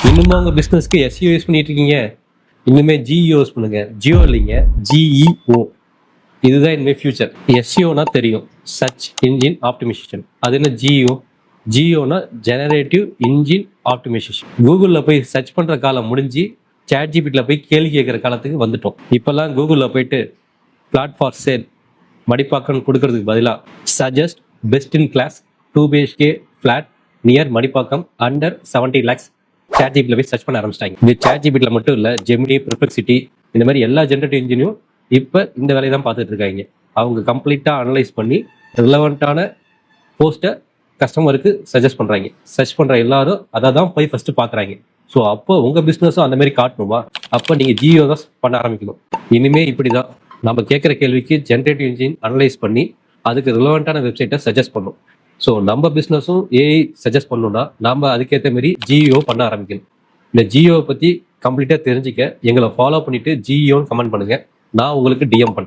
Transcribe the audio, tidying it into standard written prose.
இன்னுமே உங்க பிசினஸ்க்கு SEO use பண்ணிட்டு இருக்கீங்க, இன்னுமே ஜிஇஓ யூஸ் பண்ணுங்க. ஜியோ இல்லைங்க, ஜிஇஓ. இதுதான் இனிமே ஃபியூச்சர். எஸ்இஓனா தெரியும், சர்ச் இன்ஜின் ஆப்டிமைசேஷன். அது என்ன ஜிஇஓ? ஜிஓனா ஜெனரேட்டிவ் இன்ஜின் ஆப்டிமைசேஷன். கூகுளில் போய் சர்ச் பண்ற காலம் முடிஞ்சு சாட் ஜிபிடியில் போய் கேள்வி கேட்குற காலத்துக்கு வந்துட்டோம். இப்போல்லாம் கூகுளில் போயிட்டு பிளாட் ஃபார் சேல் மடிப்பாக்கம் கொடுக்கறதுக்கு பதிலாக suggest best in class 2 BHK flat near Madipakkam under 70 lakhs சாட் ஜிபிடியில் போய் சர்ச் பண்ண ஆரம்பிச்சிட்டாங்க. இது சாட் ஜிபிடியில் மட்டும் இல்லை, ஜெமினி, பெர்ப்ளெக்சிட்டி, இந்த மாதிரி எல்லா ஜெனரேட்டிவ் இன்ஜினும் இப்போ இந்த வேலையை தான் பார்த்துட்டு இருக்காங்க. அவங்க கம்ப்ளீட்டாக அனலைஸ் பண்ணி ரிலவெண்ட்டான போஸ்ட்டை கஸ்டமருக்கு சஜஸ்ட் பண்ணுறாங்க. சர்ச் பண்ணுற எல்லாரும் அதை தான் போய் ஃபஸ்ட்டு பார்க்குறாங்க. ஸோ அப்போ உங்கள் பிஸ்னஸும் அந்த மாதிரி காட்டணுமா? அப்போ நீங்கள் ஜியோ தான் பண்ண ஆரம்பிக்கணும். இனிமேல் இப்படி தான் நம்ம கேட்குற கேள்விக்கு ஜென்ரேட்டிவ் இன்ஜின் அனலைஸ் பண்ணி அதுக்கு ரிலவெண்ட்டான வெப்சைட்டை சஜஸ்ட் பண்ணும். ஸோ நம்ம பிஸ்னஸும் ஏஐ சஜஸ்ட் பண்ணணும்னா நம்ம அதுக்கேற்ற மாதிரி ஜியோ பண்ண ஆரம்பிக்கணும். இந்த ஜியோவை பற்றி கம்ப்ளீட்டாக தெரிஞ்சுக்க எங்களை ஃபாலோ பண்ணிவிட்டு ஜியோன்னு கமெண்ட் பண்ணுங்கள். நான் உங்களுக்கு டிஎம் பண்ணுறேன்.